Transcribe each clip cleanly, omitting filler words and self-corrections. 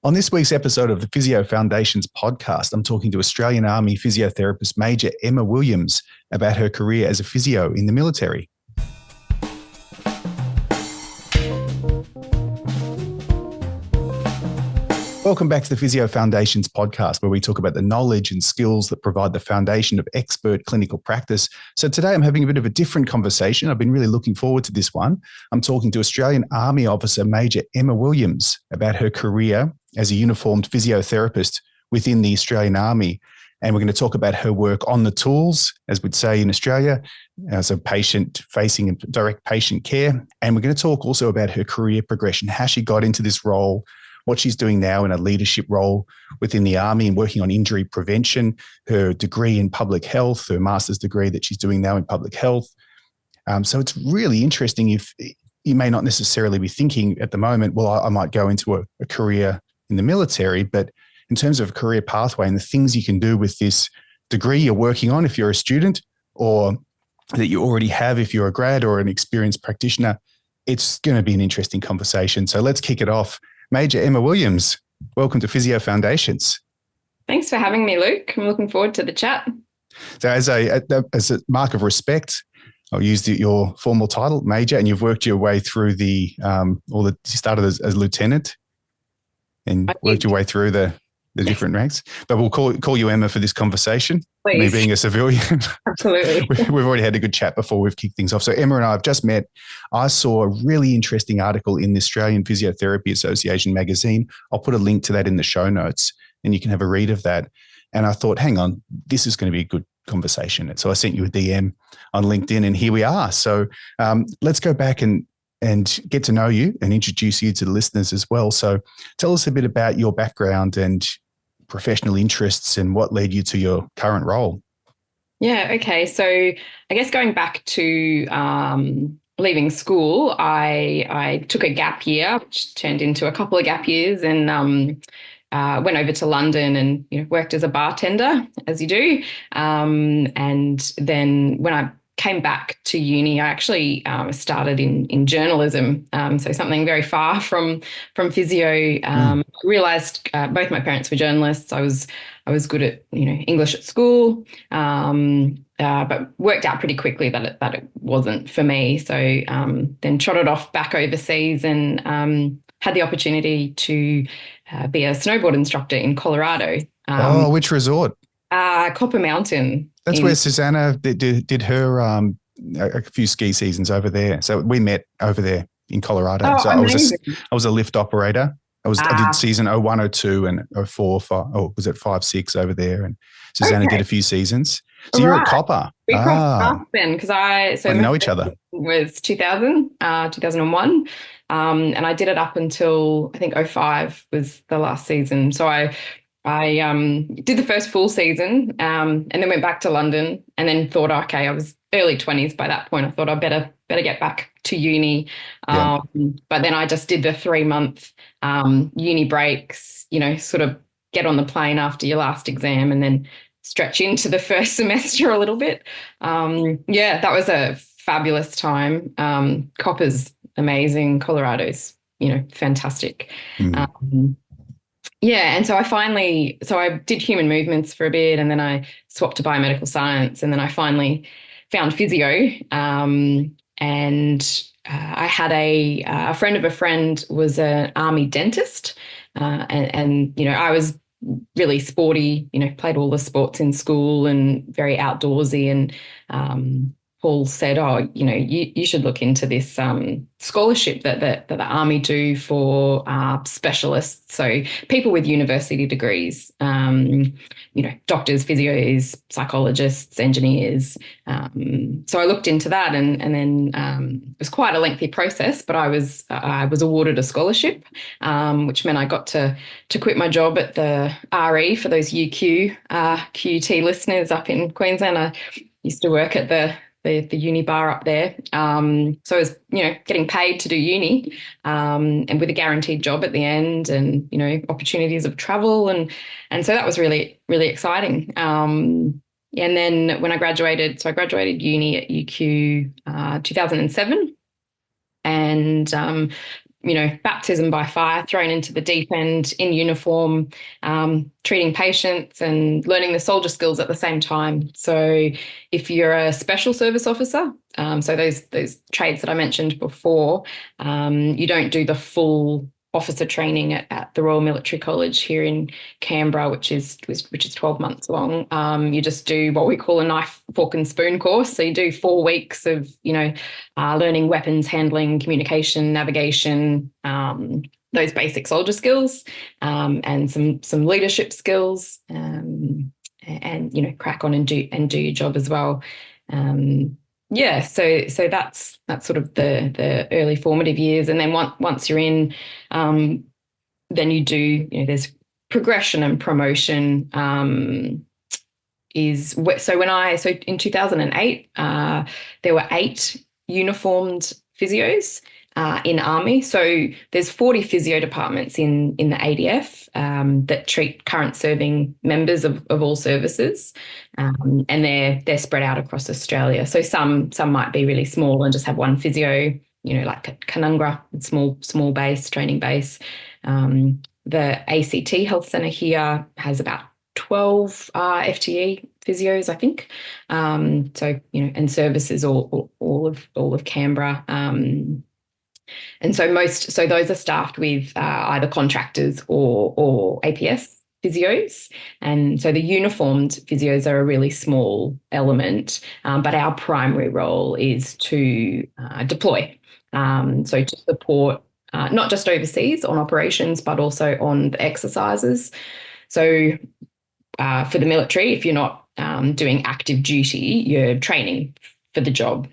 On this week's episode of the Physio Foundations podcast, I'm talking to Australian Army physiotherapist Major Emma Williams about her career as a physio in the military. Welcome back to the Physio Foundations podcast, where we talk about the knowledge and skills that provide the foundation of expert clinical practice. So today I'm having a bit of a different conversation. I've been really looking forward to this one. I'm talking to Australian Army Officer Major Emma Williams about her career as a uniformed physiotherapist within the Australian Army. And we're going to talk about her work on the tools, as we'd say in Australia, as a patient facing direct patient care. And we're going to talk also about her career progression, how she got into this role, what she's doing now in a leadership role within the Army and working on injury prevention, her degree in public health, her master's degree that she's doing now in public health. So it's really interesting. If you may not necessarily be thinking at the moment, well, I might go into a career in the military, but in terms of a career pathway and the things you can do with this degree you're working on if you're a student, or that you already have if you're a grad or an experienced practitioner, it's going to be an interesting conversation. So let's kick it off. Major Emma Williams, welcome to Physio Foundations. Thanks for having me, Luke. I'm looking forward to the chat. So as a mark of respect, I'll use your formal title, Major, and you've worked your way through you started as lieutenant and worked your way through the different ranks. But we'll call you Emma for this conversation. Please. Me being a civilian. Absolutely. We've already had a good chat before we've kicked things off. So Emma and I have just met. I saw a really interesting article in the Australian Physiotherapy Association magazine. I'll put a link to that in the show notes and you can have a read of that. And I thought, hang on, this is going to be a good conversation. So I sent you a DM on LinkedIn and here we are. So let's go back and get to know you and introduce you to the listeners as well. So tell us a bit about your background and professional interests and what led you to your current role. Yeah, okay. So I guess going back to leaving school, I took a gap year, which turned into a couple of gap years, and went over to London and worked as a bartender, as you do. And then when I came back to uni, I actually started in journalism, so something very far from physio. Realised both my parents were journalists. I was good at English at school, but worked out pretty quickly that it wasn't for me. So then trotted off back overseas and had the opportunity to be a snowboard instructor in Colorado. Which resort? Copper Mountain. That's where Susanna did her a few ski seasons over there. So we met over there in Colorado. Oh, so amazing. I was a lift operator. I did season 01, 02 and 04, 5, was it 5, 6 over there? And Susanna did a few seasons. So you're at Copper. We crossed paths then because I know each other. It was 2001. And I did it up until I think 05 was the last season. So I did the first full season and then went back to London and then thought, okay, I was early 20s by that point. I thought I better get back to uni. But then I just did the 3-month uni breaks, sort of get on the plane after your last exam and then stretch into the first semester a little bit. That was a fabulous time. Copper's amazing. Colorado's, fantastic. And so I did human movements for a bit and then I swapped to biomedical science and then I finally found physio. And I had a friend of a friend was an army dentist and I was really sporty, played all the sports in school and very outdoorsy and Paul said, you should look into this scholarship that the Army do for specialists, so people with university degrees, doctors, physios, psychologists, engineers. So I looked into that and then it was quite a lengthy process, but I was awarded a scholarship, which meant I got to quit my job at the RE for those UQ QUT listeners up in Queensland. I used to work at the uni bar up there. So I was, getting paid to do uni and with a guaranteed job at the end and, opportunities of travel. And so that was really, really exciting. And then when I graduated uni at UQ 2007 and baptism by fire, thrown into the deep end in uniform, treating patients and learning the soldier skills at the same time. So if you're a special service officer, so those trades that I mentioned before, you don't do the full officer training at the Royal Military College here in Canberra, which is 12 months long. You just do what we call a knife, fork and spoon course. So you do 4 weeks of, learning weapons handling, communication, navigation, those basic soldier skills, and some leadership skills, and crack on and do your job as well. So that's sort of the early formative years, and then once you're in, then you do, there's progression and promotion. So in 2008, there were 8 uniformed physios in Army. So there's 40 physio departments in the ADF that treat current serving members of all services, and they're spread out across Australia. So some might be really small and just have one physio, like at Canungra, small base, training base. The ACT Health Centre here has about 12 FTE physios, I think. And services all of Canberra. And so those are staffed with either contractors or APS physios. And so the uniformed physios are a really small element, but our primary role is to deploy. So to support not just overseas on operations, but also on the exercises. So for the military, if you're not doing active duty, you're training for the job.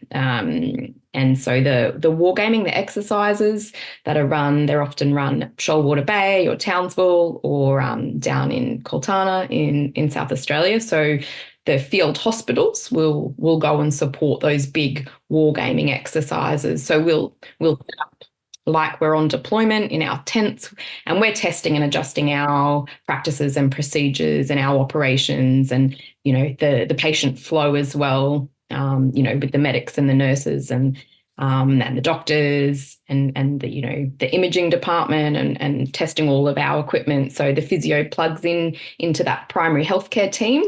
And so the wargaming, the exercises that are run, they're often run at Shoalwater Bay or Townsville or down in Coltana in South Australia. So the field hospitals will go and support those big wargaming exercises. So we'll set up like we're on deployment in our tents, and we're testing and adjusting our practices and procedures and our operations and, the patient flow as well, with the medics and the nurses and the doctors and the imaging department and testing all of our equipment. So the physio plugs into that primary healthcare team.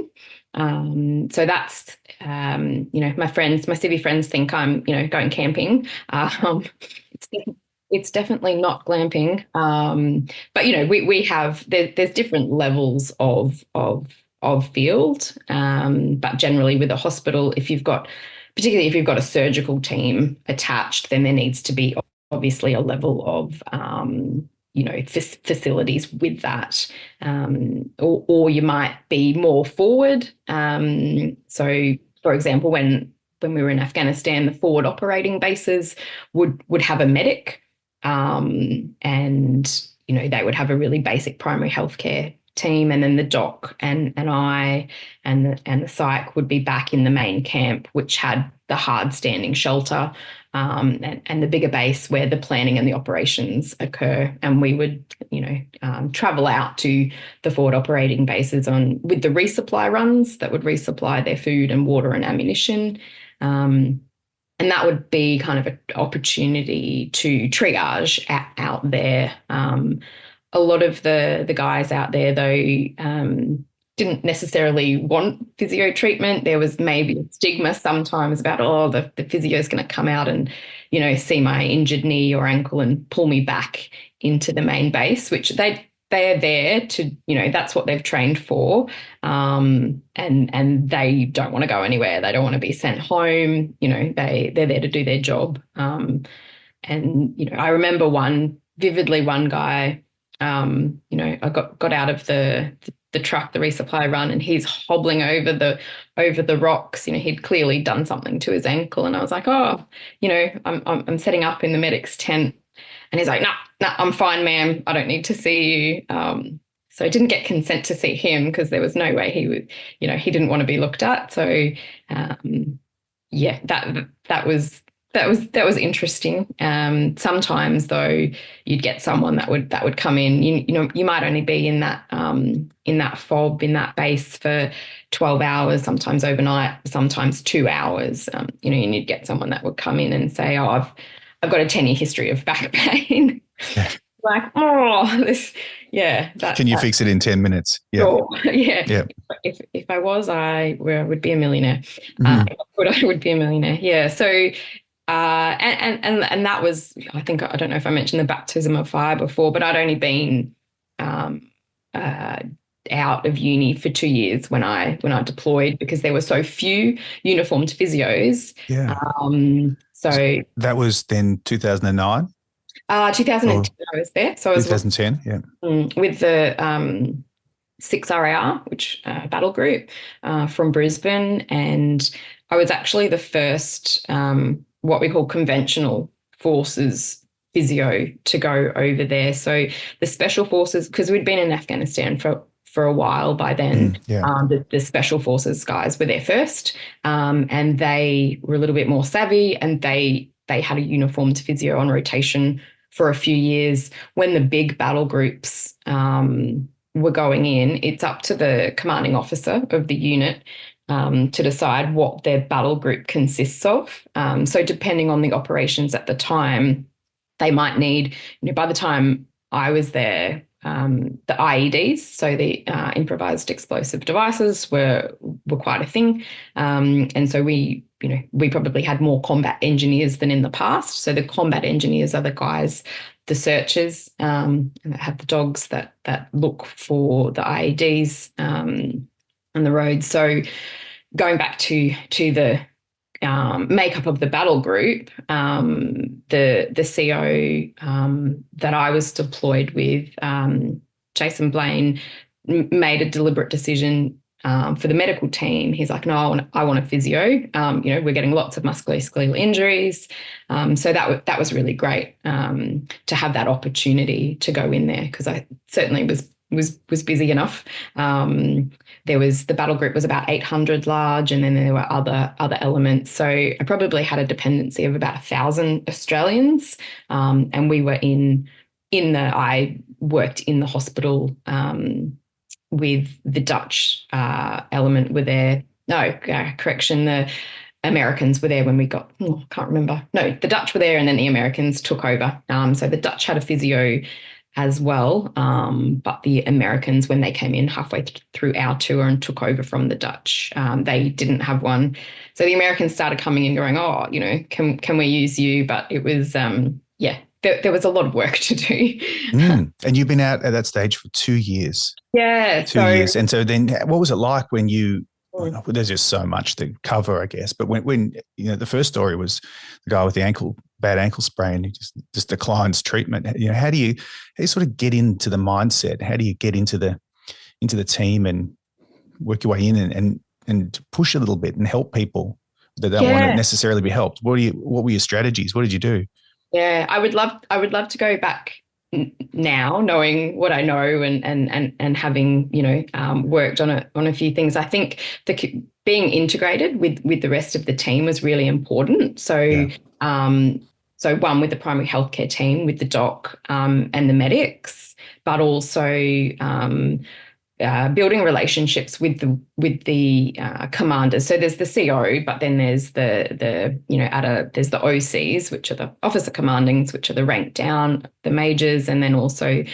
So that's, my civvy friends think I'm, going camping. It's definitely not glamping. But we have there's different levels of field. But generally with a hospital, particularly if you've got a surgical team attached, then there needs to be obviously a level of facilities with that. Or you might be more forward. So for example, when we were in Afghanistan, the forward operating bases would have a medic. And they would have a really basic primary healthcare team, and then the doc and I and the psych would be back in the main camp, which had the hard standing shelter, and the bigger base where the planning and the operations occur. And we would travel out to the forward operating bases with the resupply runs that would resupply their food and water and ammunition. And that would be kind of an opportunity to triage out there. A lot of the guys out there, though, didn't necessarily want physio treatment. There was maybe a stigma sometimes about, the physio is going to come out and, see my injured knee or ankle and pull me back into the main base, which they're there to, that's what they've trained for. And they don't want to go anywhere. They don't want to be sent home. They're there to do their job. And, I remember vividly one guy, I got out of the truck, the resupply run, and he's hobbling over the rocks. He'd clearly done something to his ankle. And I was like, I'm setting up in the medic's tent. And he's like, nah, I'm fine, ma'am. I don't need to see you. So I didn't get consent to see him because there was no way he would, he didn't want to be looked at. So, that was interesting. Sometimes though, you'd get someone that would come in. You might only be in that fob, in that base for 12 hours, sometimes overnight, sometimes 2 hours. And you'd get someone that would come in and say, I've got a 10-year history of back pain. Yeah. Like, oh, this, yeah. Can you fix it in 10 minutes? Yeah. Sure. Yeah. Yeah. If I was, I would be a millionaire. Mhm. I would be a millionaire. Yeah. So, and that was, I think, I don't know if I mentioned the baptism of fire before, but I'd only been uh, out of uni for 2 years when I deployed, because there were so few uniformed physios. Yeah. So That was then 2009 or 2010 I was there. So I was 2010. Yeah. with the 6RAR, which battle group from Brisbane, and I was actually the first what we call conventional forces physio to go over there. So the special forces, because we'd been in Afghanistan for a while by then. Yeah. The special forces guys were there first, and they were a little bit more savvy, and they had a uniformed physio on rotation for a few years. When the big battle groups were going in, it's up to the commanding officer of the unit to decide what their battle group consists of. So depending on the operations at the time, they might need, by the time I was there, the IEDs, so the improvised explosive devices, were quite a thing, and so we probably had more combat engineers than in the past. So the combat engineers are the guys, the searchers, and that have the dogs that look for the IEDs on the road. So going back to the makeup of the battle group, the CO that I was deployed with, Jason Blaine, made a deliberate decision for the medical team. He's like, no, I want a physio. We're getting lots of musculoskeletal injuries. So that was really great to have that opportunity to go in there, because I certainly was busy enough. The battle group was about 800 large, and then there were other elements. So I probably had a dependency of about 1,000 Australians, and we were I worked in the hospital with the Dutch element were there. No, correction, the Americans were there when we got, I can't remember. No, the Dutch were there, and then the Americans took over. So the Dutch had a physio as well, but the Americans, when they came in halfway through our tour and took over from the Dutch, they didn't have one. So the Americans started coming in going, oh, can we use you? But it was, there was a lot of work to do. And you've been out at that stage for 2 years. Yeah. 2 years. And so then what was it like when you, Mm. there's just so much to cover, I guess. But when the first story was the guy with the bad ankle sprain, who just declines treatment. How do you sort of get into the mindset? How do you get into the team and work your way in and push a little bit and help people that don't want to necessarily be helped? What were your strategies? What did you do? Yeah, I would love to go back now, knowing what I know and having worked on a few things. I think being integrated with the rest of the team was really important. So so one, with the primary healthcare team, with the doc and the medics, but also building relationships with the commanders. So there's the CO, but then there's there's the OCs, which are the officer commandings, which are the rank down, the majors, and then also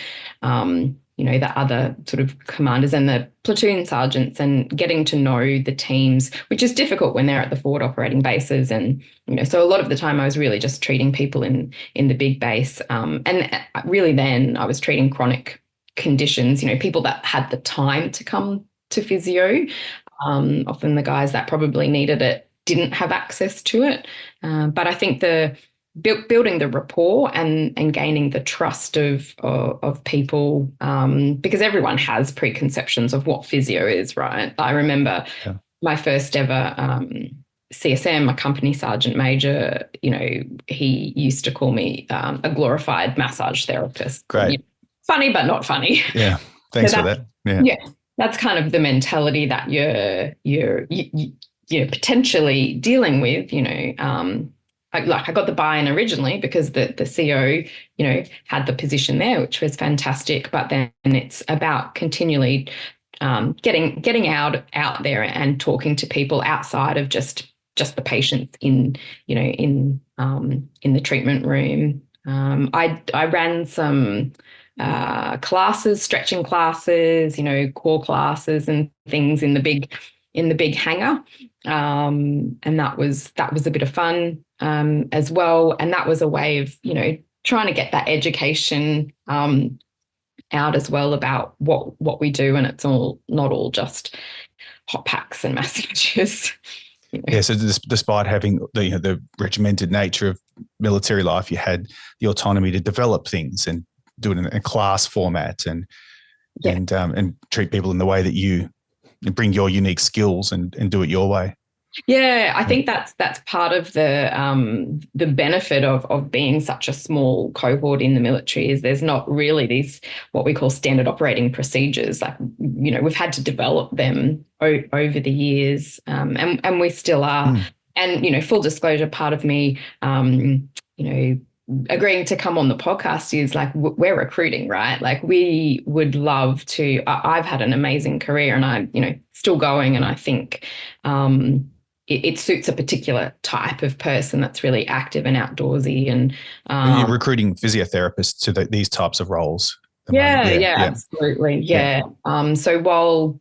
the other sort of commanders and the platoon sergeants, and getting to know the teams, which is difficult when they're at the forward operating bases. And so a lot of the time I was really just treating people in the big base, and really then I was treating chronic conditions, people that had the time to come to physio. Often the guys that probably needed it didn't have access to it. But I think the building the rapport and gaining the trust of people, because everyone has preconceptions of what physio is, right? I remember my first ever CSM, a company sergeant major, he used to call me a glorified massage therapist. Great. Funny, but not funny. Yeah. Thanks for that. Yeah. That's kind of the mentality that you're potentially dealing with. I got the buy-in originally because the CO, had the position there, which was fantastic. But then it's about continually getting out there and talking to people outside of just the patients in the treatment room. I ran some classes, stretching classes, core classes and things in the big hangar, and that was a bit of fun as well. And that was a way of trying to get that education out as well about what we do, and it's not all just hot packs and massages. Yeah, so despite having the regimented nature of military life, you had the autonomy to develop things and do it in a class format and treat people in the way that you bring your unique skills and do it your way. Yeah, I think that's part of the benefit of being such a small cohort in the military is there's not really these what we call standard operating procedures. Like, we've had to develop them over the years, and we still are. And full disclosure, part of me, agreeing to come on the podcast is like we're recruiting, right? Like we would love to. I've had an amazing career, and I'm still going, and I think. It suits a particular type of person that's really active and outdoorsy. And you're recruiting physiotherapists to these types of roles. Yeah, absolutely. Yeah. So while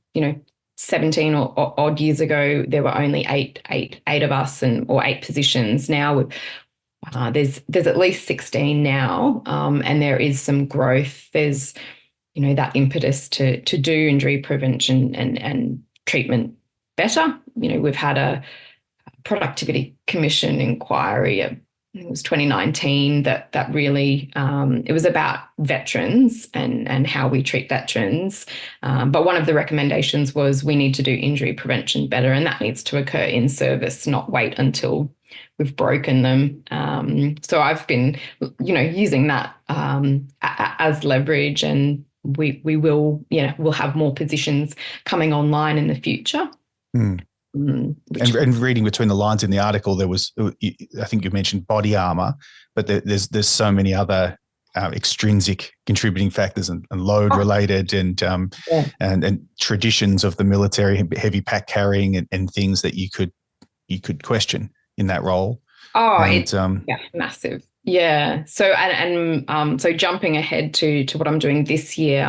17 or odd years ago there were only eight of us or 8 positions, now there's at least 16 now, and there is some growth. There's that impetus to do injury prevention and treatment better. We've had a productivity commission inquiry, I think it was 2019, that really it was about veterans and how we treat veterans. But one of the recommendations was we need to do injury prevention better, and that needs to occur in service, not wait until we've broken them. So I've been, using that as leverage, and we'll have more positions coming online in the future. And reading between the lines in the article, there was, I think you mentioned body armor, but there's so many other extrinsic contributing factors and load related and traditions of the military, heavy pack carrying and things that you could question in that role. It's massive. Yeah. So so jumping ahead to what I'm doing this year,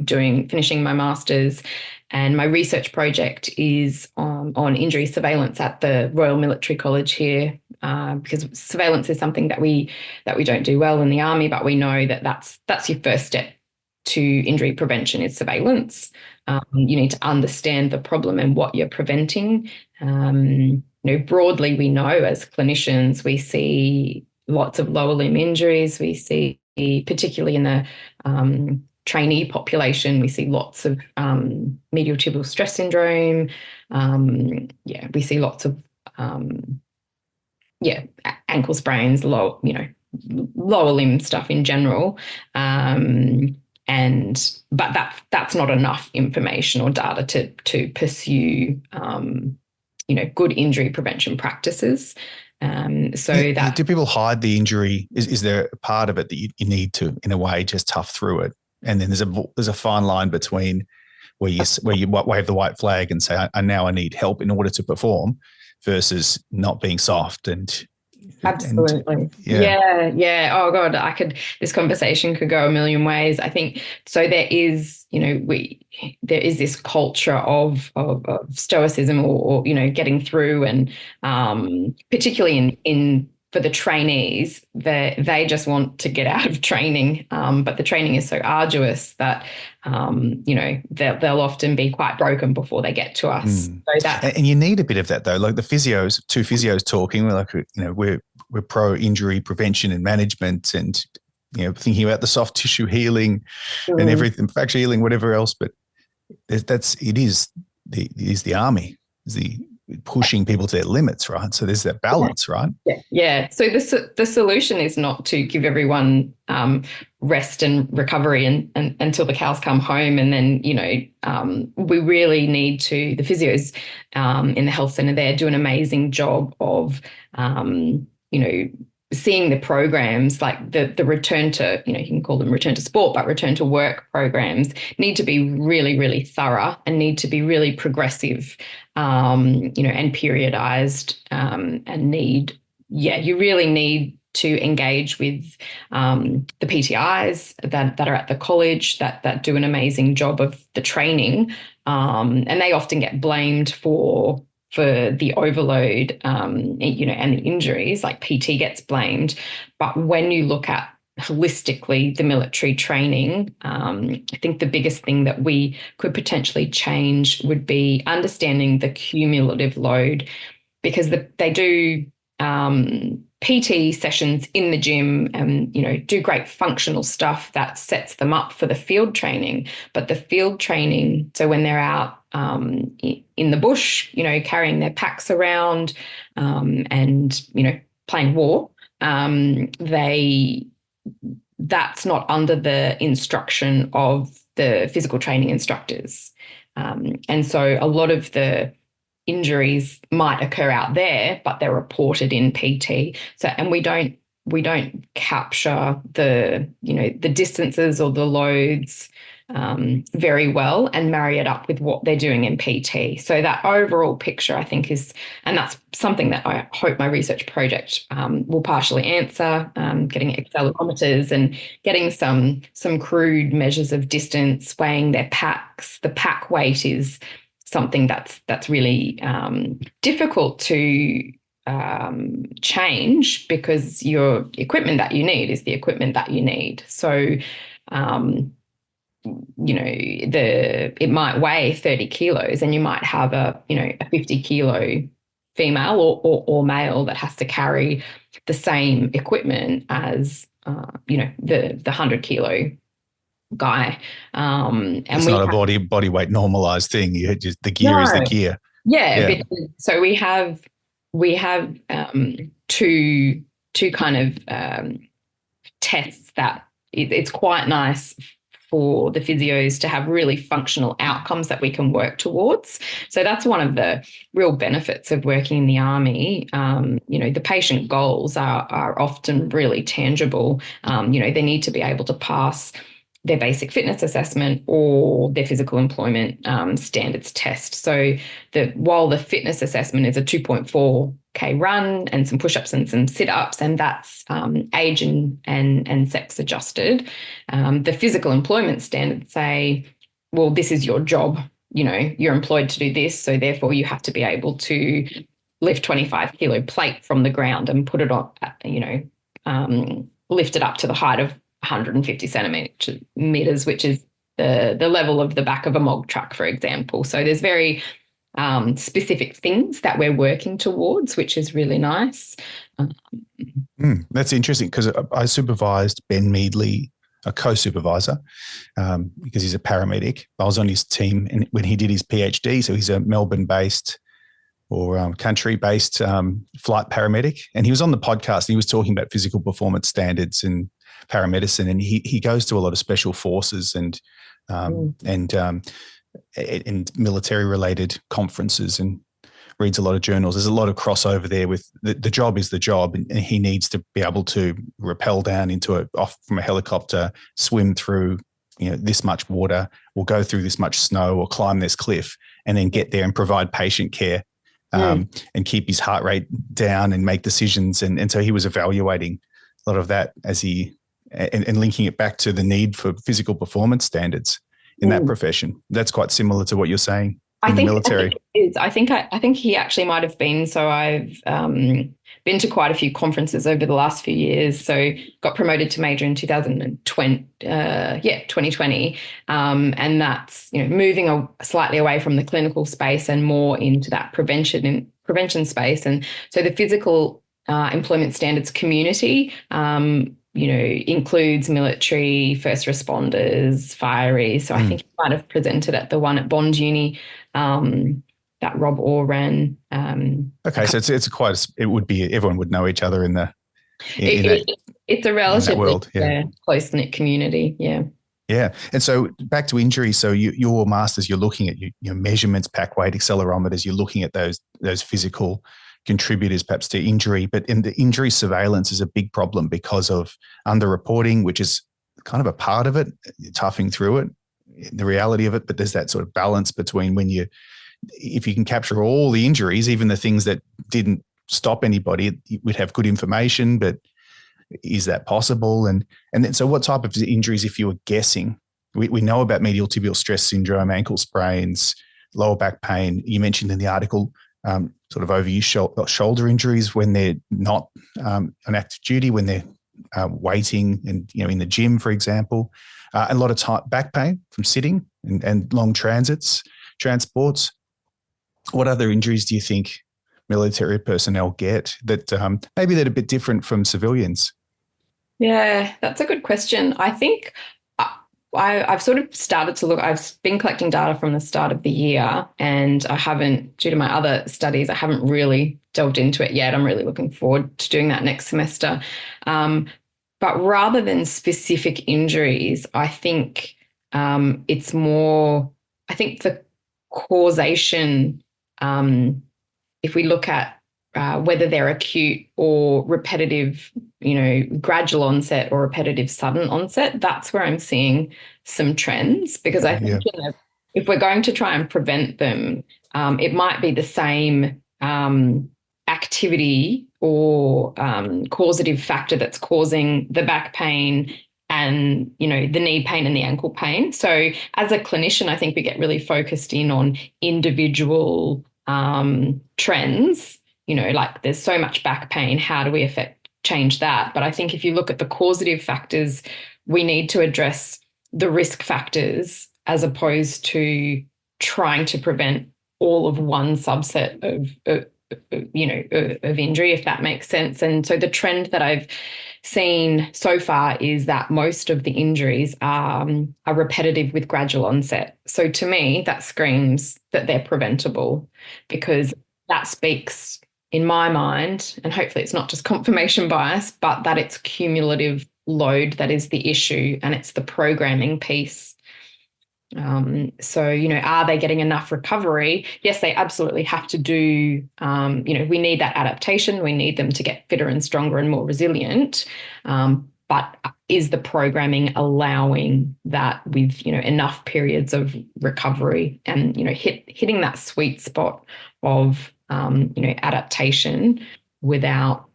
finishing my master's, and my research project is on injury surveillance at the Royal Military College here, because surveillance is something that we don't do well in the Army, but we know that that's your first step to injury prevention is surveillance. You need to understand the problem and what you're preventing. Broadly, we know as clinicians, we see lots of lower limb injuries. We see, particularly in the trainee population, we see lots of medial tibial stress syndrome. We see lots of ankle sprains, lower limb stuff in general. But that's not enough information or data to pursue good injury prevention practices. Do people hide the injury? Is there a part of it that you need to, in a way, just tough through it? And then there's a fine line between where you wave the white flag and say, I need help in order to perform, versus not being soft and absolutely. Yeah. Oh God, this conversation could go a million ways. I think so. There is, there is this culture of stoicism or getting through, and particularly in for the trainees, they just want to get out of training, but the training is so arduous that they'll often be quite broken before they get to us. And you need a bit of that though. Like two physios talking, we're like, we're pro injury prevention and management, and thinking about the soft tissue healing and everything, fracture healing, whatever else. But it is the Army, is the pushing people to their limits, right? So there's that balance, right? Yeah. So the solution is not to give everyone rest and recovery and until the cows come home, and then we really need to. The physios in the health centre there do an amazing job of seeing the programs, like the return to, you can call them return to sport, but return to work programs need to be really, really thorough and need to be really progressive, and periodized, and you really need to engage with the PTIs that are at the college that do an amazing job of the training, and they often get blamed for the overload, and the injuries. Like PT gets blamed, but when you look at holistically the military training, I think the biggest thing that we could potentially change would be understanding the cumulative load, because they do PT sessions in the gym and, do great functional stuff that sets them up for the field training. But the field training, so when they're out in the bush, carrying their packs around and, playing war, that's not under the instruction of the physical training instructors. And so a lot of the injuries might occur out there, but they're reported in PT. So, and we don't capture the distances or the loads very well and marry it up with what they're doing in PT. So that overall picture, I think, and that's something that I hope my research project will partially answer, getting accelerometers and getting some crude measures of distance, weighing their packs. The pack weight is something that's really difficult to change, because your equipment that you need is the equipment that you need. So, it might weigh 30 kilos and you might have a 50 kilo female or male that has to carry the same equipment as, the 100 kilo guy. And it's not a body weight normalized thing. The gear is the gear. Yeah. Because, so we have two kind of tests that it's quite nice for the physios to have really functional outcomes that we can work towards. So that's one of the real benefits of working in the Army. The patient goals are often really tangible. They need to be able to pass their basic fitness assessment or their physical employment standards test. So while the fitness assessment is a 2.4K run and some push-ups and some sit-ups, and that's age and sex adjusted, the physical employment standards say, well, this is your job. You're employed to do this, so therefore you have to be able to lift 25 kilo plate from the ground and put it on, lift it up to the height of 150 centimeters, which is the level of the back of a MOG truck, for example. So there's very specific things that we're working towards, which is really nice. That's interesting, because I supervised Ben Meadley, a co-supervisor, because he's a paramedic. I was on his team when he did his PhD. So he's a Melbourne-based or country-based flight paramedic. And he was on the podcast and he was talking about physical performance standards and paramedicine. And he goes to a lot of special forces and military-related conferences and reads a lot of journals. There's a lot of crossover there with the job is the job, and he needs to be able to rappel down off from a helicopter, swim through this much water, or go through this much snow, or climb this cliff, and then get there and provide patient care and keep his heart rate down and make decisions. And so he was evaluating a lot of that as and linking it back to the need for physical performance standards in that profession. That's quite similar to what you're saying in the military. I think he actually might have been. So I've been to quite a few conferences over the last few years. So got promoted to major in 2020. And that's, moving slightly away from the clinical space and more into that prevention space. And so the physical employment standards community, includes military, first responders, fireys. So I think he might have presented at the one at Bond Uni that Rob Orr ran. Okay, so it would be, everyone would know each other it's a relatively close-knit community, yeah. Yeah, and so back to injury. So your masters, you're looking at your measurements, pack weight, accelerometers. You're looking at those physical contributors perhaps to injury, but in the injury surveillance is a big problem because of underreporting, which is kind of a part of it, toughing through it, the reality of it. But there's that sort of balance between if you can capture all the injuries, even the things that didn't stop anybody, we'd have good information, but Is that possible? And then, so what type of injuries, if you were guessing? We know about medial tibial stress syndrome, ankle sprains, lower back pain. You mentioned in the article sort of overuse shoulder injuries when they're not on active duty, when they're waiting and, in the gym, for example. A lot of back pain from sitting and long transports. What other injuries do you think military personnel get that maybe they're a bit different from civilians? Yeah, that's a good question. I think I've sort of started to look, I've been collecting data from the start of the year, and I haven't, due to my other studies, I haven't really delved into it yet. I'm really looking forward to doing that next semester. But rather than specific injuries, I think it's more, I think the causation, if we look at whether they're acute or repetitive, gradual onset or repetitive sudden onset, that's where I'm seeing some trends, because I think if we're going to try and prevent them, it might be the same activity or causative factor that's causing the back pain and, the knee pain and the ankle pain. So as a clinician, I think we get really focused in on individual trends, like there's so much back pain, how do we change that? But I think if you look at the causative factors, we need to address the risk factors as opposed to trying to prevent all of one subset of injury, if that makes sense. And so the trend that I've seen so far is that most of the injuries are repetitive with gradual onset. So to me, that screams that they're preventable, because that speaks, in my mind, and hopefully it's not just confirmation bias, but that it's cumulative load that is the issue, and it's the programming piece. So, are they getting enough recovery? Yes, they absolutely have to do, we need that adaptation. We need them to get fitter and stronger and more resilient. But is the programming allowing that with, enough periods of recovery and, hitting that sweet spot of, adaptation without,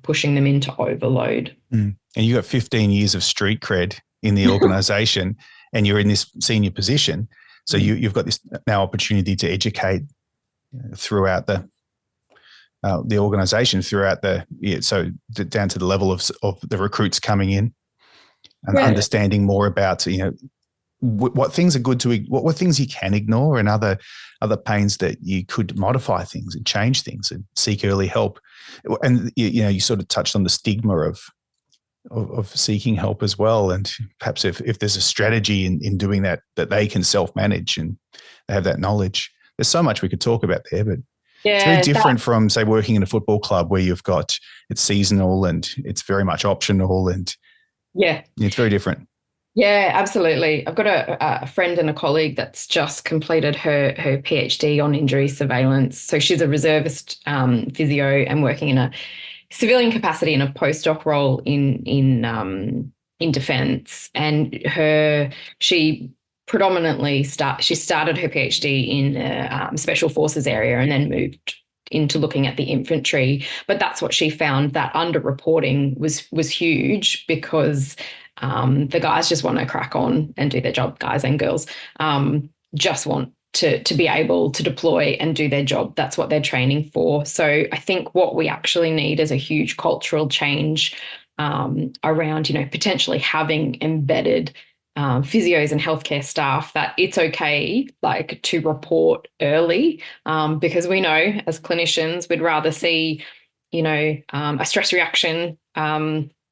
pushing them into overload. And you got 15 years of street cred in the organisation, and you're in this senior position. So you've got this now opportunity to educate throughout the organisation, throughout down to the level of the recruits coming in and understanding more about, what things are good what things you can ignore, and other pains that you could modify things and change things and seek early help. And, you sort of touched on the stigma of seeking help as well. And perhaps if there's a strategy in doing that they can self-manage and they have that knowledge. There's so much we could talk about there, but it's very different from, say, working in a football club where it's seasonal and it's very much optional, and it's very different. Yeah, absolutely. I've got a friend and a colleague that's just completed her PhD on injury surveillance. So she's a reservist physio and working in a civilian capacity in a postdoc role in defence. And she predominantly started her PhD in the special forces area and then moved into looking at the infantry. But that's what she found, that underreporting was huge, because the guys just want to crack on and do their job, guys and girls, just want to be able to deploy and do their job. That's what they're training for. So I think what we actually need is a huge cultural change around, potentially having embedded physios and healthcare staff, that it's okay, to report early, because we know as clinicians we'd rather see, a stress reaction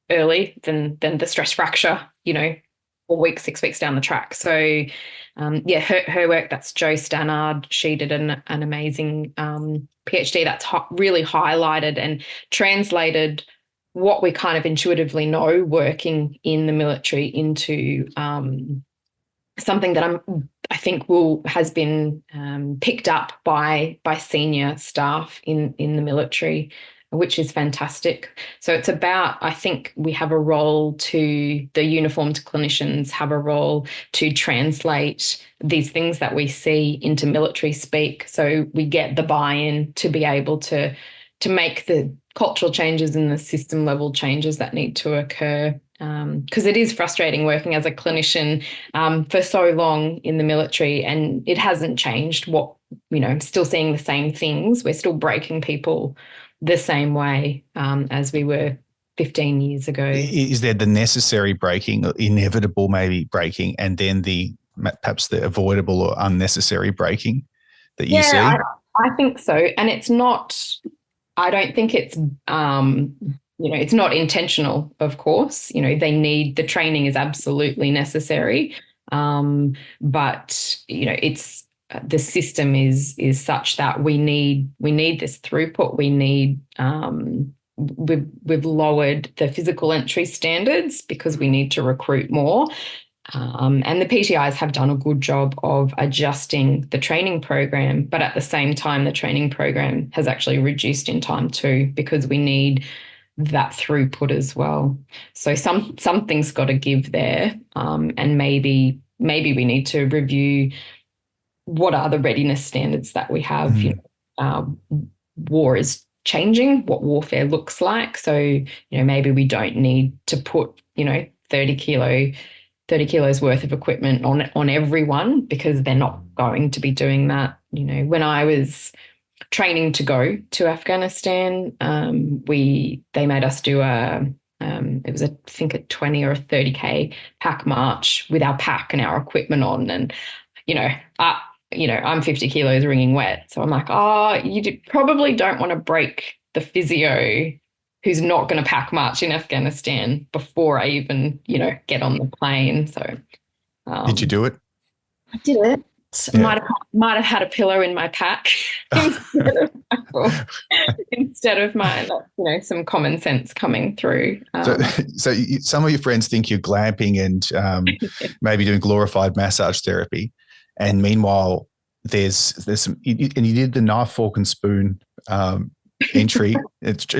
early than the stress fracture, 4 weeks, 6 weeks down the track. So her work, that's Jo Stannard, she did an amazing PhD that's really highlighted and translated what we kind of intuitively know working in the military into something that I think has been picked up by senior staff in the military, which is fantastic. So it's about, I think we have a role the uniformed clinicians have a role to translate these things that we see into military speak. So we get the buy-in to be able to make the cultural changes and the system level changes that need to occur. Because it is frustrating working as a clinician for so long in the military, and it hasn't changed. I'm still seeing the same things. We're still breaking people the same way as we were 15 years ago. Is there the necessary breaking, inevitable maybe breaking, and then perhaps the avoidable or unnecessary breaking that you see? I think so. And it's not, I don't think it's, it's not intentional, of course. The training is absolutely necessary. But, it's, the system is such that we need this throughput. We need, we've lowered the physical entry standards because we need to recruit more. And the PTIs have done a good job of adjusting the training program, but at the same time, the training program has actually reduced in time too, because we need that throughput as well. So something's got to give there, and maybe we need to review what are the readiness standards that we have. War is changing, what warfare looks like. So maybe we don't need to put 30 kilos worth of equipment on everyone, because they're not going to be doing that. When I was training to go to Afghanistan, they made us do it was I think a 20 or a 30K pack march with our pack and our equipment on. And, I'm 50 kilos wringing wet. So I'm like, you probably don't want to break the physio who's not going to pack much in Afghanistan before I even, get on the plane. So, did you do it? I did it. Yeah. Might have had a pillow in my pack instead of my, some common sense coming through. So some of your friends think you're glamping and maybe doing glorified massage therapy, and meanwhile there's some, and you did the knife, fork, and spoon entry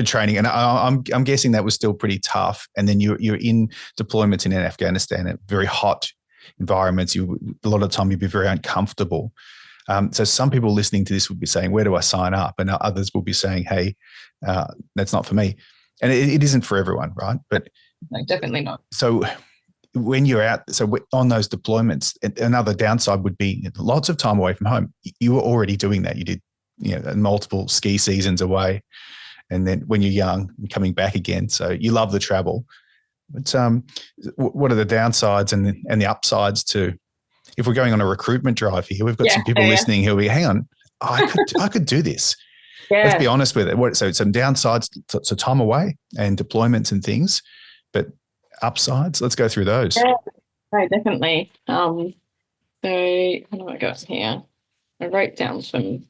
training, and I'm guessing that was still pretty tough. And then you're in deployments in Afghanistan at very hot environments. A lot of the time you'd be very uncomfortable. So some people listening to this would be saying, where do I sign up? And others will be saying, hey, that's not for me. And it isn't for everyone, right? But no, definitely not. So when you're out, on those deployments, another downside would be lots of time away from home. You were already doing that. You did multiple ski seasons away, and then when you're young and coming back again. So you love the travel. But what are the downsides and the upsides to, if we're going on a recruitment drive here, we've got some people listening who'll be, hang on, I could do this. Yeah. Let's be honest with it. So some downsides, so time away and deployments and things, but upsides, let's go through those. Yeah, no, definitely. So how do I go here? I wrote down some.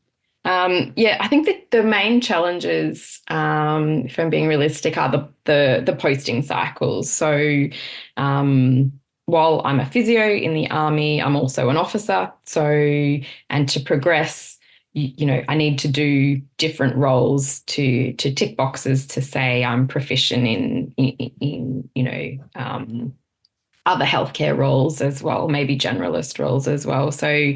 I think that the main challenges, if I'm being realistic, are the posting cycles. So while I'm a physio in the Army, I'm also an officer. So, and to progress, I need to do different roles to tick boxes to say I'm proficient in other healthcare roles as well, maybe generalist roles as well. So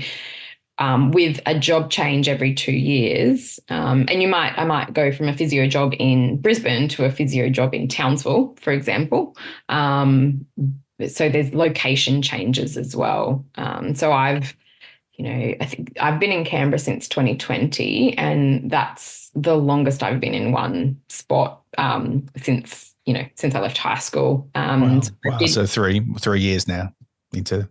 with a job change every 2 years, and I might go from a physio job in Brisbane to a physio job in Townsville, for example. So there's location changes as well. So I think I've been in Canberra since 2020, and that's the longest I've been in one spot since I left high school. Wow. So 3 years now into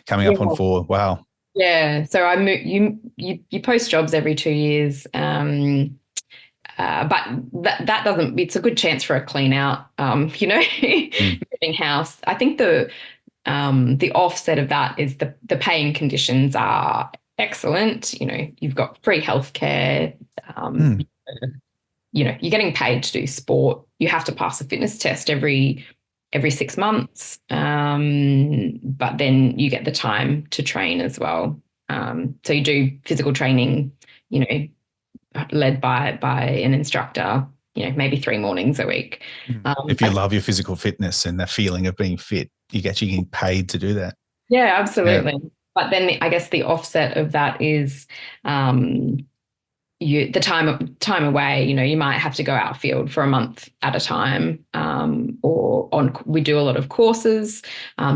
coming up on 4. Wow. Yeah. So I you post jobs every 2 years, but that doesn't. It's a good chance for a clean out. Moving house. I think the offset of that is the paying conditions are excellent. You've got free healthcare. You're getting paid to do sport. You have to pass a fitness test every 6 months, but then you get the time to train as well. So you do physical training, led by an instructor, maybe 3 mornings a week. If you love your physical fitness and the feeling of being fit, you're actually getting paid to do that. Yeah, absolutely. Yeah. But then I guess the offset of that is, the time away, you might have to go outfield for a month at a time, we do a lot of courses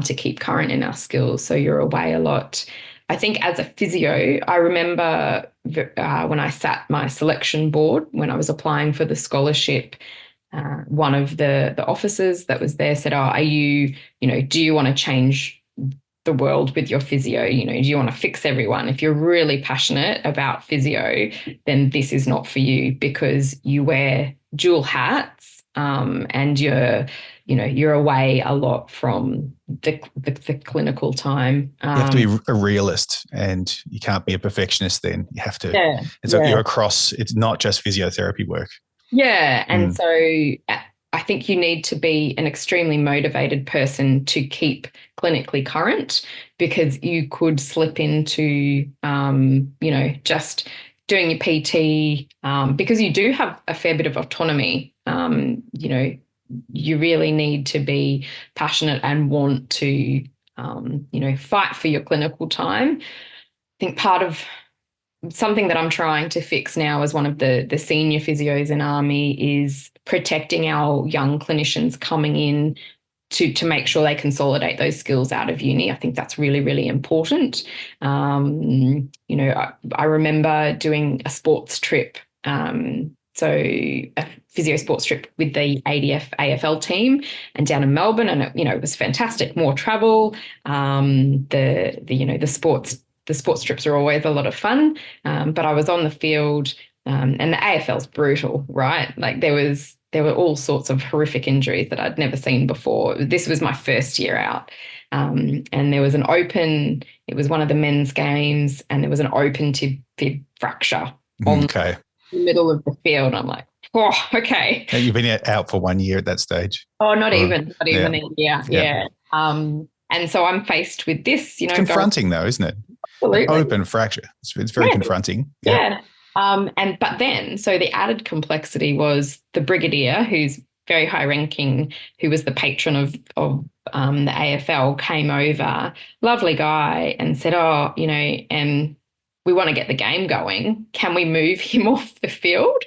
to keep current in our skills. So you're away a lot. I think as a physio, I remember when I sat my selection board when I was applying for the scholarship. One of the officers that was there said, "Oh, do you want to change the world with your physio? Do you want to fix everyone? If you're really passionate about physio, then this is not for you because you wear dual hats, and you're away a lot from the clinical time." You have to be a realist, and you can't be a perfectionist. Then you have to. Yeah, You're across. It's not just physiotherapy work. Yeah, and so I think you need to be an extremely motivated person to keep clinically current, because you could slip into, just doing your PT, because you do have a fair bit of autonomy. You really need to be passionate and want to, fight for your clinical time. I think part of something that I'm trying to fix now as one of the senior physios in Army is protecting our young clinicians coming in to make sure they consolidate those skills out of uni. I think that's really, really important. I remember doing a sports trip, so a physio sports trip with the ADF AFL team and down in Melbourne, and it was fantastic. More travel, the sports trips are always a lot of fun, but I was on the field, and the AFL's brutal, right? Like there were all sorts of horrific injuries that I'd never seen before. This was my first year out, and there was it was one of the men's games, and there was an open fib fracture on the middle of the field. I'm like, oh, okay. You've been out for 1 year at that stage. Oh, not even a year. Yeah. And so I'm faced with this, It's confronting though, isn't it? Absolutely. An open fracture. It's very confronting. Yeah. But then, so the added complexity was the brigadier, who's very high ranking, who was the patron of the AFL, came over, lovely guy, and said, "Oh, we want to get the game going. Can we move him off the field?"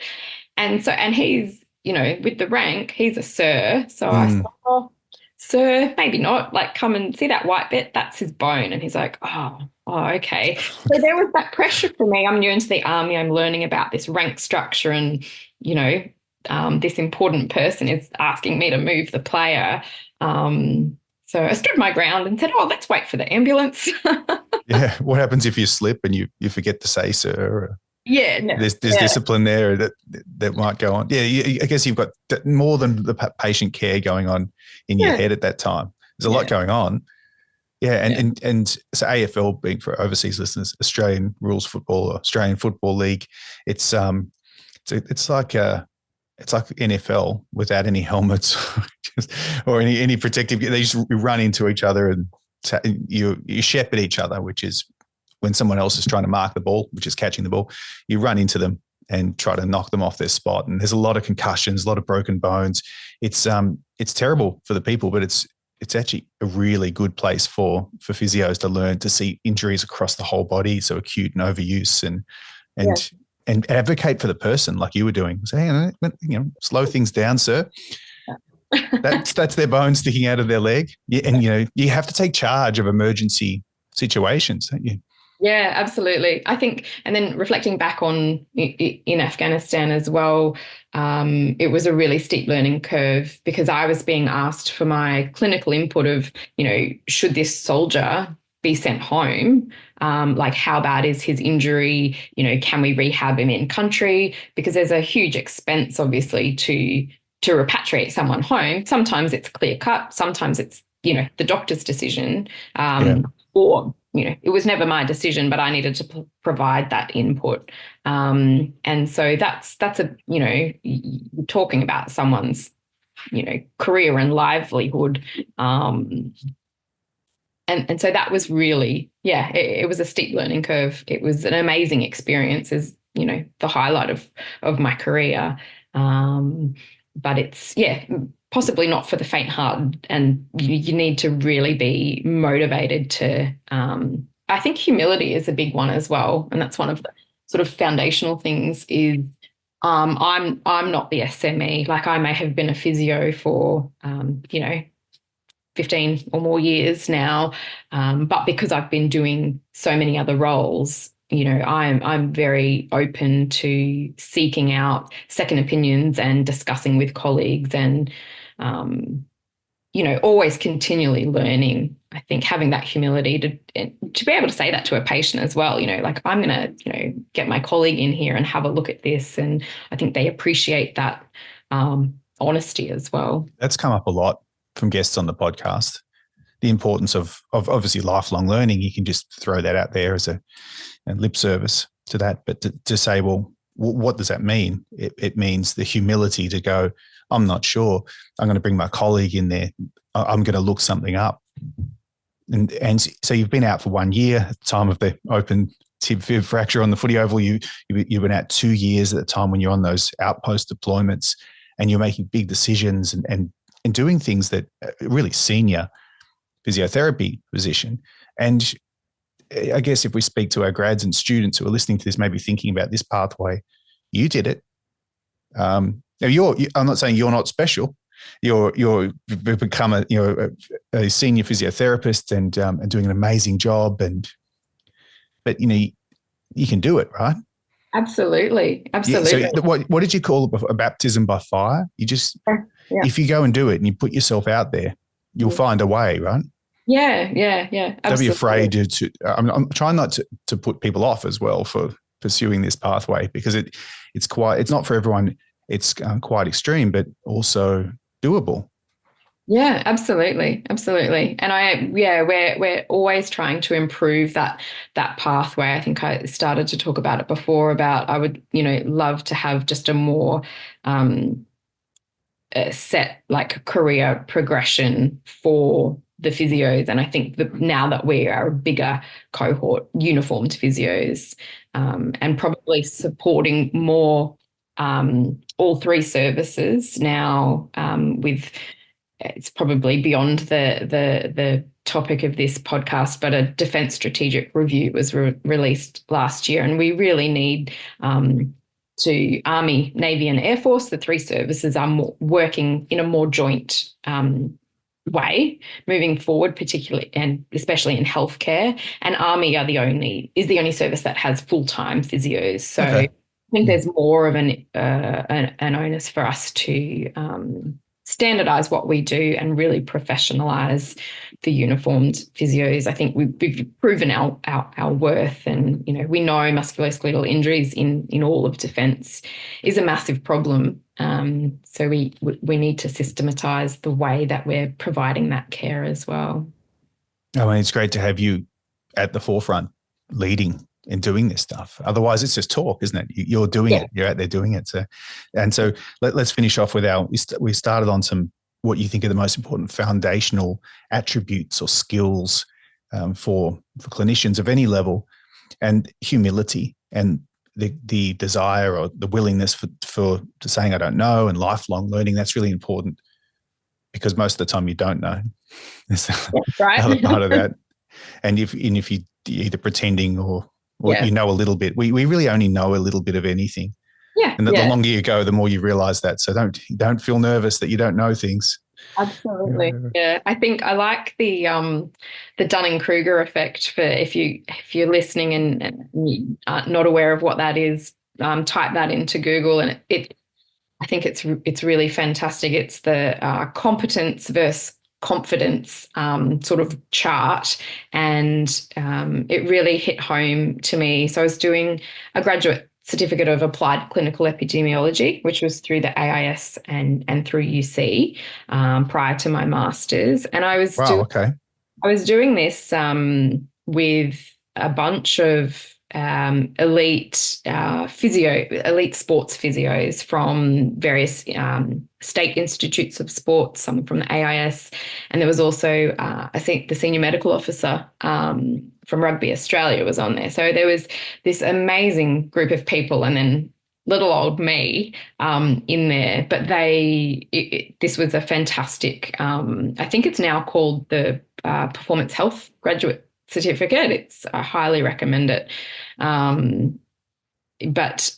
And he's, with the rank, he's a sir. So I said, "Oh, sir, maybe not. Like, come and see that white bit. That's his bone." And he's like, "Oh, okay." So there was that pressure for me. I'm new into the Army. I'm learning about this rank structure, and this important person is asking me to move the player. So I stood my ground and said, "Oh, let's wait for the ambulance." Yeah. What happens if you slip and you forget to say sir? Yeah, no, there's discipline there that might go on. Yeah, I guess you've got more than the patient care going on in your head at that time. There's a lot going on. Yeah, and so AFL, being for overseas listeners, Australian Rules Football, or Australian Football League, it's like NFL without any helmets or any protective. They just run into each other and you shepherd each other, which is when someone else is trying to mark the ball, which is catching the ball, you run into them and try to knock them off their spot. And there's a lot of concussions, a lot of broken bones. It's terrible for the people, but it's actually a really good place for physios to learn to see injuries across the whole body, so acute and overuse, and advocate for the person like you were doing. Say, slow things down, sir. That's their bone sticking out of their leg. And you have to take charge of emergency situations, don't you? Yeah, absolutely. I think, and then reflecting back on in Afghanistan as well, it was a really steep learning curve, because I was being asked for my clinical input of, should this soldier be sent home? Like, how bad is his injury? Can we rehab him in country? Because there's a huge expense, obviously, to repatriate someone home. Sometimes it's clear cut. Sometimes it's, the doctor's decision, or it was never my decision, but I needed to provide that input. And so that's you're talking about someone's, career and livelihood. And so that was really, it was a steep learning curve. It was an amazing experience, as, the highlight of my career. But it's, possibly not for the faint-hearted, and you need to really be motivated to, I think humility is a big one as well. And that's one of sort of foundational things is I'm not the SME. Like, I may have been a physio for 15 or more years now, but because I've been doing so many other roles, I'm very open to seeking out second opinions and discussing with colleagues, and always continually learning. I think having that humility to be able to say that to a patient as well, like, I'm going to, get my colleague in here and have a look at this. And I think they appreciate that honesty as well. That's come up a lot from guests on the podcast. The importance of obviously lifelong learning. You can just throw that out there as a lip service to that. But to say, well, what does that mean? It means the humility to go, I'm not sure. I'm going to bring my colleague in there. I'm going to look something up. And so you've been out for 1 year at the time of the open tib fib fracture on the footy oval. You've been out 2 years at the time when you're on those outpost deployments, and you're making big decisions and doing things that are really senior physiotherapy position. And I guess if we speak to our grads and students who are listening to this, maybe thinking about this pathway, you did it. I'm not saying you're not special. You've become a senior physiotherapist and doing an amazing job. But you can do it, right? Absolutely. Yeah, so what did you call it? A baptism by fire? You just, if you go and do it and you put yourself out there, you'll find a way, right? Yeah. Absolutely. Don't be afraid to I'm trying not to put people off as well for pursuing this pathway, because it's not for everyone. It's quite extreme, but also doable. Yeah, absolutely. And we're always trying to improve that pathway. I think I started to talk about it before, about I would, love to have just a more set, like, career progression for the physios. And I think that now that we are a bigger cohort, uniformed physios, and probably supporting more all three services now, with, it's probably beyond the topic of this podcast, but a Defence Strategic Review was released last year, and we really need to Army, Navy and Air Force, the three services are working in a more joint way moving forward, particularly and especially in healthcare. And Army is the only service that has full-time physios. So okay. I think there's more of an onus for us to standardise what we do and really professionalise the uniformed physios. I think we've proven our worth, and we know musculoskeletal injuries in all of defence is a massive problem. So we need to systematise the way that we're providing that care as well. I mean, it's great to have you at the forefront leading in doing this stuff. Otherwise, it's just talk, isn't it? You're doing it. You're out there doing it. So let's finish off with we started on some what you think are the most important foundational attributes or skills for clinicians of any level, and humility and the desire or the willingness for saying I don't know, and lifelong learning. That's really important, because most of the time you don't know. That's right. Another part of that. And if you're either pretending or you know a little bit, we really only know a little bit of anything. Yeah. And the longer you go, the more you realize that. So don't feel nervous that you don't know things. Absolutely. Yeah. I think I like the Dunning-Kruger effect. For if you're listening and you are not aware of what that is, type that into Google, and I think it's really fantastic. It's the competence versus confidence sort of chart, and it really hit home to me. So I was doing a graduate certificate of applied clinical epidemiology, which was through the AIS and through UC prior to my master's, and I was doing this with a bunch of elite sports physios from various state institutes of sports, some from the AIS, and there was also I think the senior medical officer from Rugby Australia was on there. So there was this amazing group of people, and then little old me in there. But this was a fantastic. I think it's now called the Performance Health Graduate Certificate. I highly recommend it. but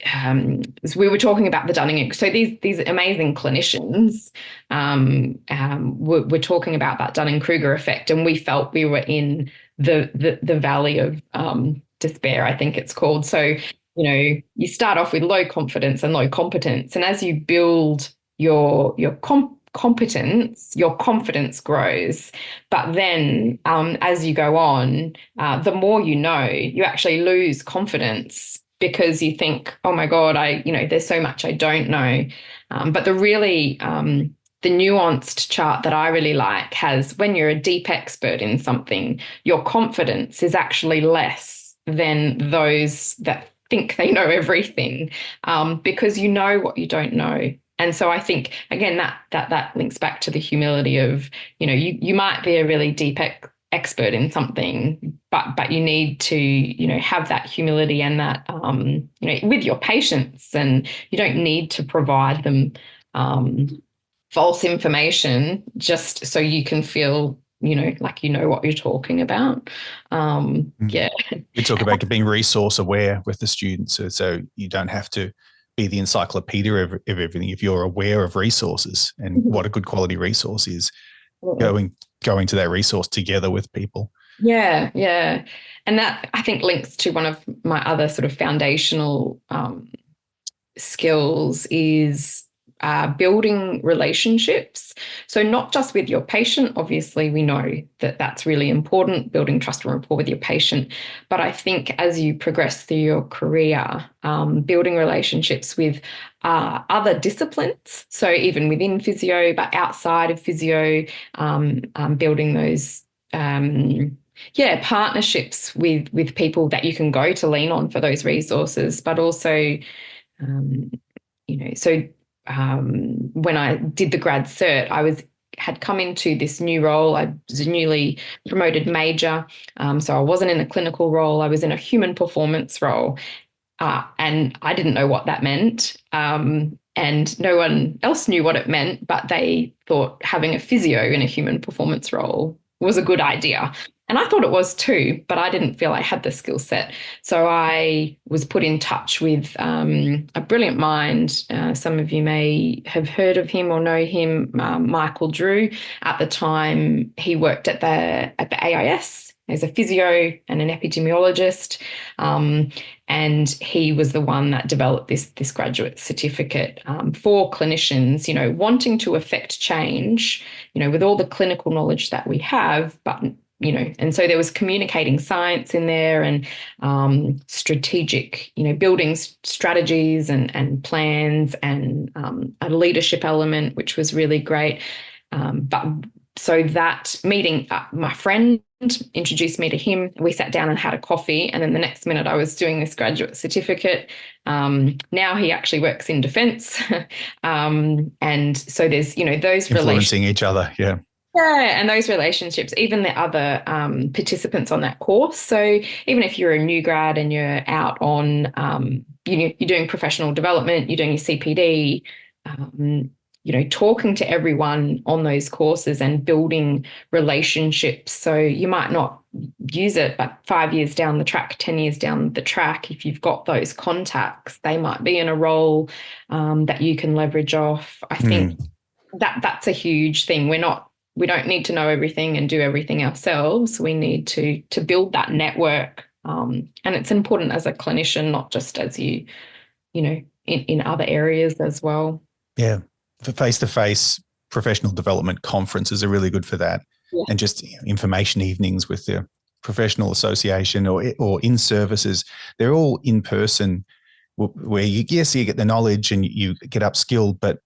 so we were talking about the Dunning. So these amazing clinicians were talking about that Dunning-Kruger effect, and we felt we were in the valley of despair, I think it's called. So you start off with low confidence and low competence, and as you build your competence, your confidence grows. But then as you go on, the more you actually lose confidence, because you think, oh my God, there's so much I don't know. But the nuanced chart that I really like has, when you're a deep expert in something, your confidence is actually less than those that think they know everything, because you know what you don't know. And so I think, again, that links back to the humility of, you might be a really deep expert in something, but you need to, have that humility and that, with your patients, and you don't need to provide them false information just so you can feel, like what you're talking about. Yeah. We talk about being resource aware with the students, so you don't have to be the encyclopedia of everything. If you're aware of resources and what a good quality resource is, going to that resource together with people. Yeah. And that, I think, links to one of my other sort of foundational skills is building relationships. So not just with your patient, obviously we know that that's really important, building trust and rapport with your patient. But I think as you progress through your career, building relationships with other disciplines, so even within physio, but outside of physio, building those partnerships with people that you can go to lean on for those resources, but also, when I did the grad cert, I had come into this new role. I was a newly promoted major, so I wasn't in a clinical role. I was in a human performance role, and I didn't know what that meant, and no one else knew what it meant, but they thought having a physio in a human performance role was a good idea. And I thought it was too, but I didn't feel I had the skill set. So I was put in touch with a brilliant mind. Some of you may have heard of him or know him, Michael Drew. At the time, he worked at the AIS as a physio and an epidemiologist. And he was the one that developed this graduate certificate for clinicians, wanting to affect change, with all the clinical knowledge that we have, but and so there was communicating science in there, and strategic, building strategies and plans, and a leadership element, which was really great. But so that meeting, my friend introduced me to him. We sat down and had a coffee, and then the next minute I was doing this graduate certificate. Now he actually works in defence, and so there's those influencing each other. Yeah, and those relationships, even the other participants on that course. So even if you're a new grad and you're out on, you're doing professional development, you're doing your CPD, talking to everyone on those courses and building relationships. So you might not use it, but 5 years down the track, 10 years down the track, if you've got those contacts, they might be in a role that you can leverage off. I think that's a huge thing. We don't need to know everything and do everything ourselves. We need to build that network. And it's important as a clinician, not just as in other areas as well. Yeah. For face-to-face professional development conferences are really good for that. Yeah. And just information evenings with the professional association or in services, they're all in person where you get the knowledge and you get upskilled, but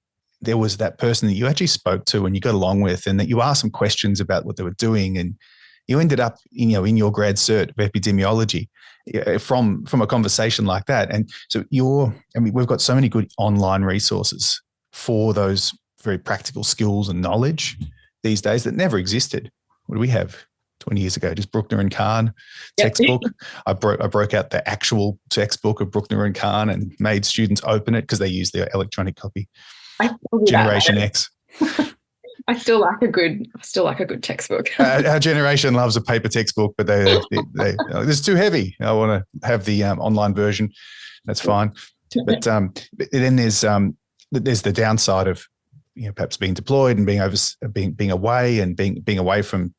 there was that person that you actually spoke to and you got along with, and that you asked some questions about what they were doing, and you ended up, in your grad cert of epidemiology from a conversation like that. And so we've got so many good online resources for those very practical skills and knowledge these days that never existed. What do we have 20 years ago? Just Bruckner and Kahn textbook. I broke out the actual textbook of Bruckner and Kahn and made students open it because they use their electronic copy. Generation X. I still like a good textbook. Our generation loves a paper textbook, but it's too heavy. I want to have the online version. That's fine. But then there's the downside of perhaps being deployed and being away and being away from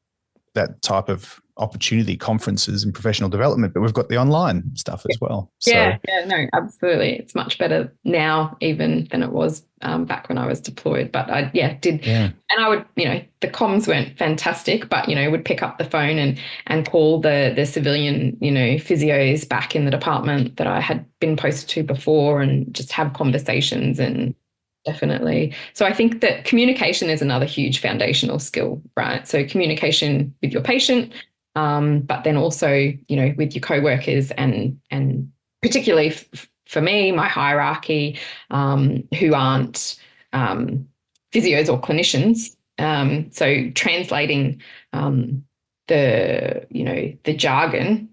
that type of opportunity, conferences and professional development. But we've got the online stuff as well. So. No, absolutely. It's much better now even than it was back when I was deployed. But I did. Yeah. And I would, the comms weren't fantastic, but, would pick up the phone and call the civilian, physios back in the department that I had been posted to before and just have conversations and definitely. So I think that communication is another huge foundational skill, right? So communication with your patient, but then also, with your co-workers and particularly for me, my hierarchy, who aren't physios or clinicians. So translating the jargon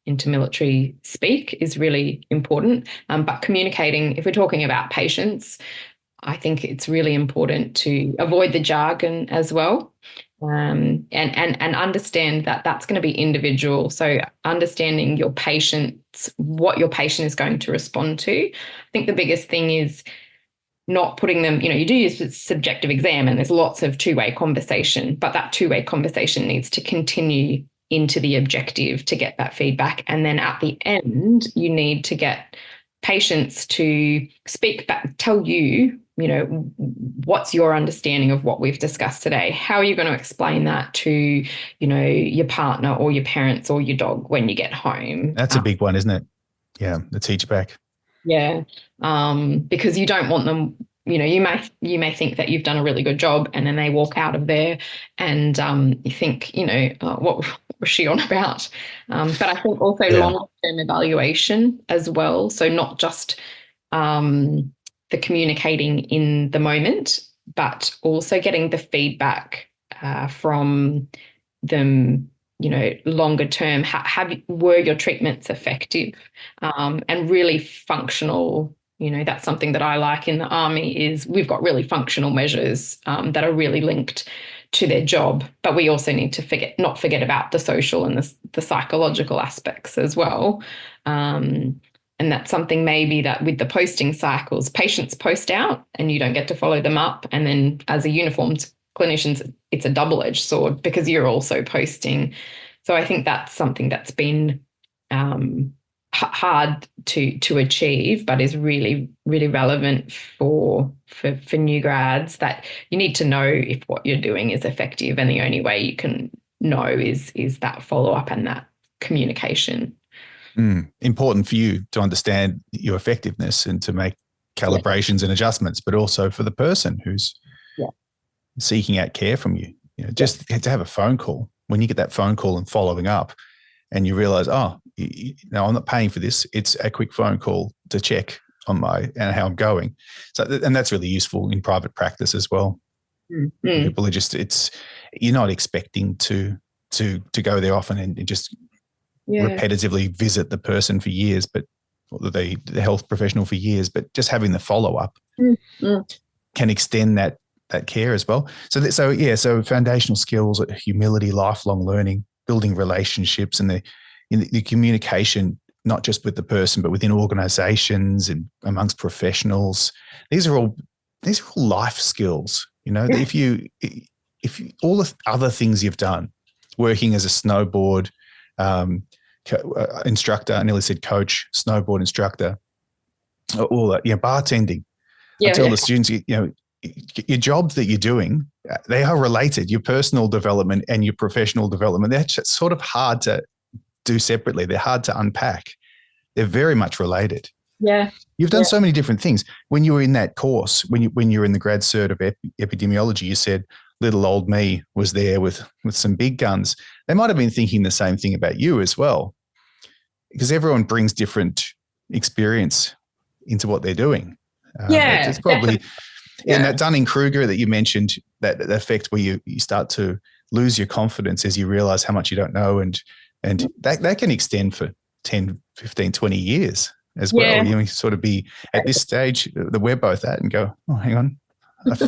into military speak is really important. But communicating, if we're talking about patients, I think it's really important to avoid the jargon as well. And understand that that's going to be individual. So understanding your patients, what your patient is going to respond to. I think the biggest thing is not putting them, you do use a subjective exam and there's lots of two-way conversation, but that two-way conversation needs to continue into the objective to get that feedback. And then at the end, you need to get patients to speak back, tell you, what's your understanding of what we've discussed today? How are you going to explain that to, your partner or your parents or your dog when you get home? That's a big one, isn't it? Yeah, the teach back. Yeah, because you don't want them, you may think that you've done a really good job and then they walk out of there and you think, what was she on about? But I think also long-term evaluation as well. So not just the communicating in the moment, but also getting the feedback from them, longer term. Were your treatments effective and really functional? That's something that I like in the Army is we've got really functional measures that are really linked to their job, but we also need to not forget about the social and the psychological aspects as well. And that's something maybe that with the posting cycles, patients post out and you don't get to follow them up. And then as a uniformed clinician, it's a double-edged sword because you're also posting. So I think that's something that's been hard to achieve, but is really, really relevant for new grads, that you need to know if what you're doing is effective. And the only way you can know is that follow-up and that communication. Important for you to understand your effectiveness and to make calibrations and adjustments, but also for the person who's seeking out care from you. Just to have a phone call. When you get that phone call and following up and you realize, no, I'm not paying for this. It's a quick phone call to check on and how I'm going. So, and that's really useful in private practice as well. Mm-hmm. People are just, you're not expecting to go there often and just repetitively visit the person for years, but the health professional for years, but just having the follow-up can extend that care as well. So foundational skills, humility, lifelong learning, building relationships, and the communication, not just with the person, but within organizations and amongst professionals. These are all life skills. If you all the other things you've done, working as a snowboard instructor, I nearly said coach, snowboard instructor, all that, bartending. I tell the students, your jobs that you're doing, they are related. Your personal development and your professional development, they're sort of hard to do separately. They're hard to unpack. They're very much related. Yeah. You've done so many different things. When you were in that course, when you were in the grad cert of epidemiology, you said little old me was there with some big guns. They might have been thinking the same thing about you as well, because everyone brings different experience into what they're doing. It's probably and that Dunning-Kruger that you mentioned, that effect where you start to lose your confidence as you realize how much you don't know, and that can extend for 10, 15, 20 years as well. You sort of be at this stage that we're both at and go, oh, hang on,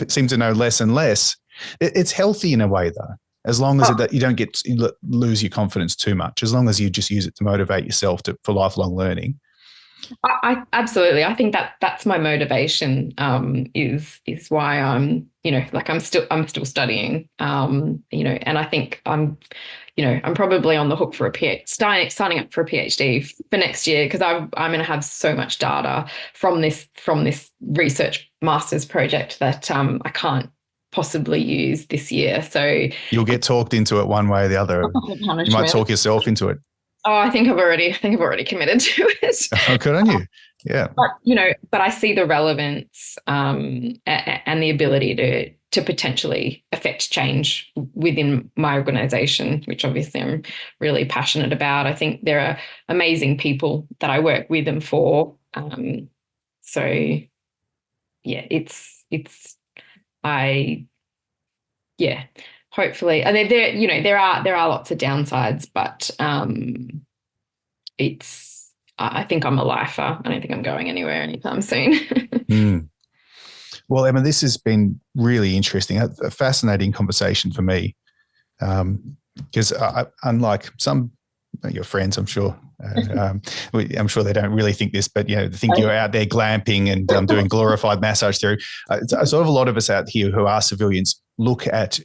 seem to know less and less. It's healthy in a way, though, as long as you don't lose your confidence too much, as long as you just use it to motivate yourself for lifelong learning. I absolutely. I think that's my motivation. Is why I'm I'm still studying. And I think I'm probably on the hook for a PhD, signing up for a PhD for next year, because I'm going to have so much data from this research master's project that I can't possibly use this year. So you'll get talked into it one way or the other. You might talk yourself into it. Oh, I think I've already committed to it. Oh, good on you. Yeah. But I see the relevance and the ability to potentially affect change within my organization, which obviously I'm really passionate about. I think there are amazing people that I work with and for. So yeah, hopefully, and there are lots of downsides, but I think I'm a lifer. I don't think I'm going anywhere anytime soon. Well, Emma, this has been really interesting, a fascinating conversation for me, because unlike some of your friends, I'm sure, I'm sure they don't really think this, but they think you're out there glamping and doing glorified massage therapy. Sort of a lot of us out here who are civilians look at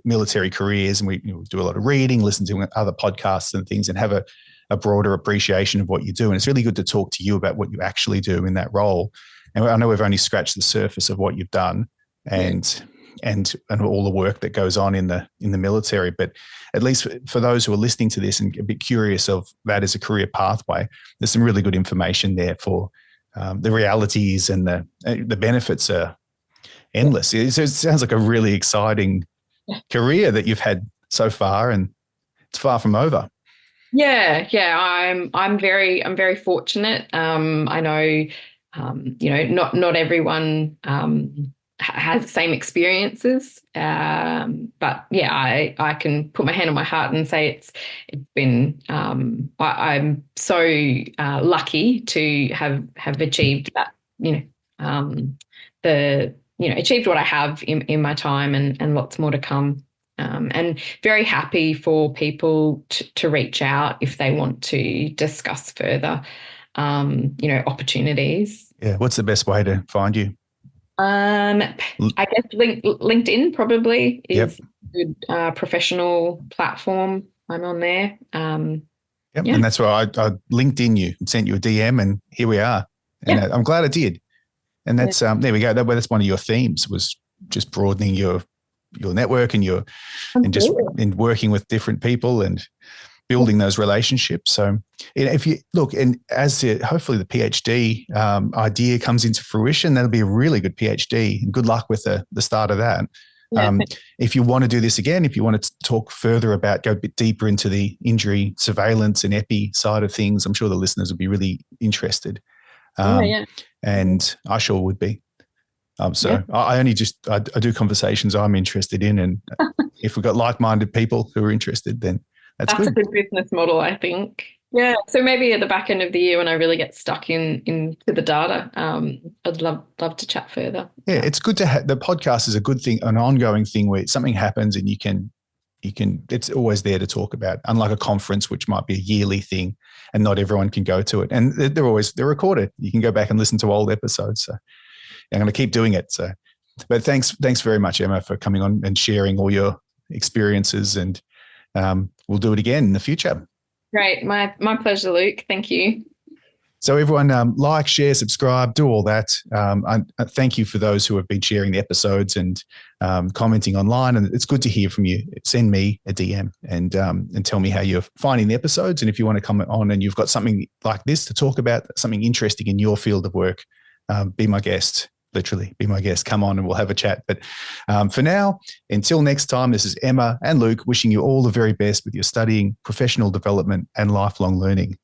military careers, and we do a lot of reading, listen to other podcasts and things, and have a broader appreciation of what you do. And it's really good to talk to you about what you actually do in that role. And I know we've only scratched the surface of what you've done and all the work that goes on in the military. But at least for those who are listening to this and a bit curious of that as a career pathway, there's some really good information there for the realities, and the benefits are endless. It sounds like a really exciting career that you've had so far, and it's far from over. Yeah. I'm very fortunate. I know, not everyone has the same experiences, but yeah, I can put my hand on my heart and say it's been. I'm so lucky to have achieved that. Achieved what I have in my time, and lots more to come. And very happy for people to reach out if they want to discuss further, opportunities. Yeah. What's the best way to find you? I guess LinkedIn probably is a good professional platform. I'm on there. Yep. Yeah. And that's why I linked in you and sent you a DM, and here we are. And I'm glad I did. And that's there we go. That's one of your themes, was just broadening your network and just in working with different people and building those relationships. So if you look, and as hopefully the PhD idea comes into fruition, that'll be a really good PhD, and good luck with the start of that. Yeah. If you want to do this again, if you want to talk further go a bit deeper into the injury surveillance and epi side of things, I'm sure the listeners would be really interested. And I sure would be. I do conversations I'm interested in, and if we've got like-minded people who are interested, then that's good. A good business model, I think. Yeah. So maybe at the back end of the year, when I really get stuck into the data, I'd love to chat further. Yeah, it's good to have the podcast is a good thing, an ongoing thing where something happens and you can. It's always there to talk about. Unlike a conference, which might be a yearly thing, and not everyone can go to it, and they're recorded. You can go back and listen to old episodes. So I'm going to keep doing it. So, but thanks very much, Emma, for coming on and sharing all your experiences, and we'll do it again in the future. Great. My pleasure, Luke. Thank you. So everyone, like, share, subscribe, do all that. I thank you for those who have been sharing the episodes and commenting online. And it's good to hear from you. Send me a DM and tell me how you're finding the episodes. And if you want to comment on and you've got something like this to talk about, something interesting in your field of work, be my guest. Literally, be my guest. Come on and we'll have a chat. But for now, until next time, this is Emma and Luke wishing you all the very best with your studying, professional development, and lifelong learning.